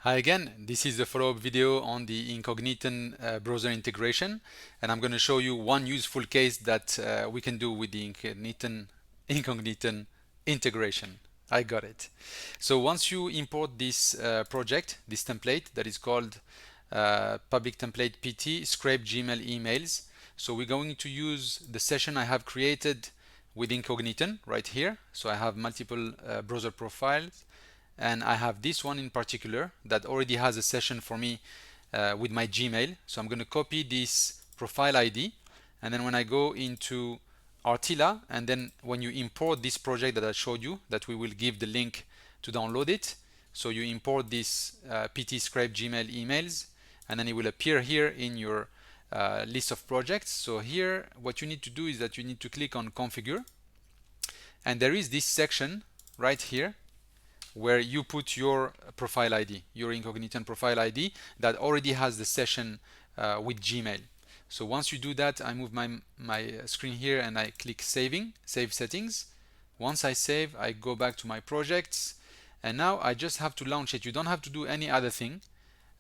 Hi again, this is the follow-up video on the Incogniton browser integration, and I'm going to show you one useful case that we can do with the Incogniton integration. I got it. So once you import this project, this template that is called public template PT scrape Gmail emails. So we're going to use the session I have created with Incogniton right here. So I have multiple browser profiles, and I have this one in particular that already has a session for me with my Gmail. So I'm going to copy this profile ID, and then when I go into Artilla, and then when you import this project that I showed you, that we will give the link to download it. So you import this PT scrape Gmail emails, and then it will appear here in your list of projects. So here what you need to do is that you need to click on configure, and there is this section right here where you put your profile ID, your Incogniton profile ID that already has the session with Gmail. So once you do that, I move my screen here and I click save settings. Once I save, I go back to my projects, and now I just have to launch it. You don't have to do any other thing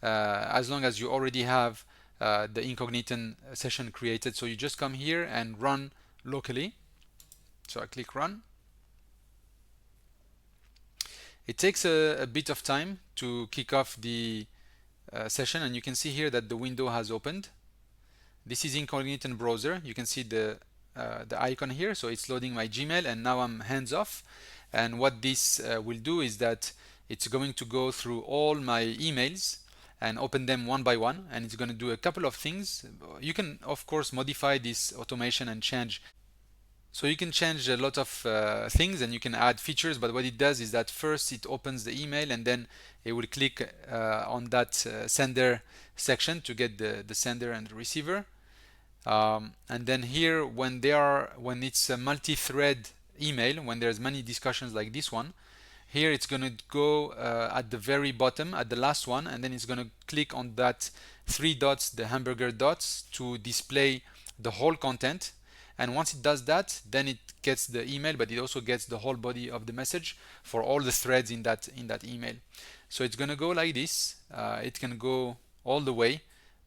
as long as you already have the Incogniton session created. So you just come here and run locally. So I click run. It takes a bit of time to kick off the session, and you can see here that the window has opened. This is Incogniton browser. You can see the icon here, so it's loading my Gmail, and now I'm hands off. And what this will do is that it's going to go through all my emails and open them one by one, and it's going to do a couple of things. You can of course modify this automation and change. So you can change a lot of things, and you can add features, but what it does is that first it opens the email, and then it will click on that sender section to get the sender and the receiver. And then here when it's a multi-thread email, when there's many discussions like this one, here it's going to go at the very bottom, at the last one, and then it's going to click on that three dots, the hamburger dots, to display the whole content. And once it does that, then it gets the email, but it also gets the whole body of the message for all the threads in that email. So it's going to go like this. It can go all the way,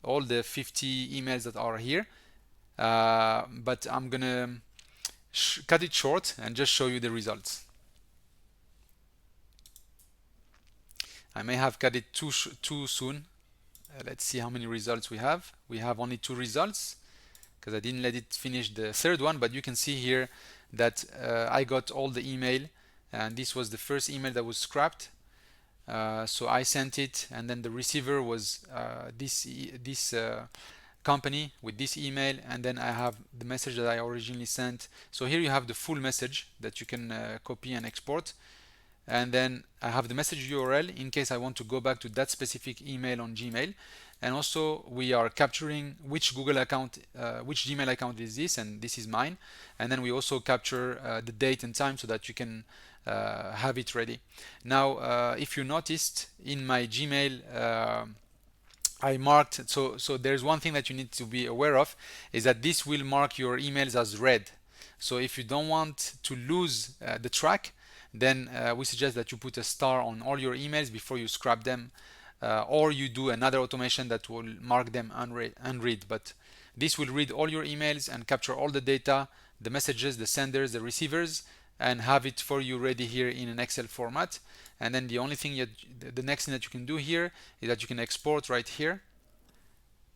all the 50 emails that are here. But I'm going to cut it short and just show you the results. I may have cut it too soon. Let's see how many results we have. We have only 2 results because I didn't let it finish the third one, but you can see here that I got all the email, and this was the first email that was scrapped. So I sent it, and then the receiver was this company with this email, and then I have the message that I originally sent. So here you have the full message that you can copy and export. And then I have the message URL in case I want to go back to that specific email on Gmail. And also we are capturing which Google account, which Gmail account is this, and this is mine. And then we also capture the date and time so that you can have it ready. Now, if you noticed in my Gmail, I marked, so there's one thing that you need to be aware of, is that this will mark your emails as read. So if you don't want to lose the track, then we suggest that you put a star on all your emails before you scrap them, or you do another automation that will mark them unread. But this will read all your emails and capture all the data, the messages, the senders, the receivers, and have it for you ready here in an Excel format. And then the only thing the next thing that you can do here is that you can export right here,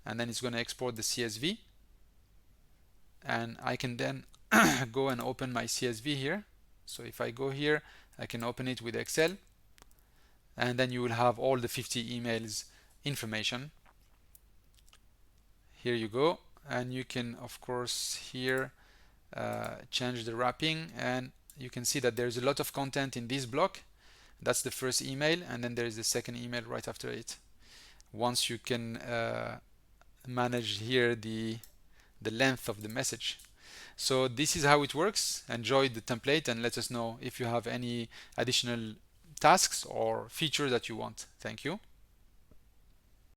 and then it's going to export the CSV, and I can then go and open my CSV here. So if I go here, I can open it with Excel, and then you will have all the 50 emails information. Here you go, and you can of course here change the wrapping, and you can see that there's a lot of content in this block. That's the first email, and then there is the second email right after it. Once you can manage here the length of the message. So this is how it works. Enjoy the template and let us know if you have any additional tasks or features that you want. Thank you.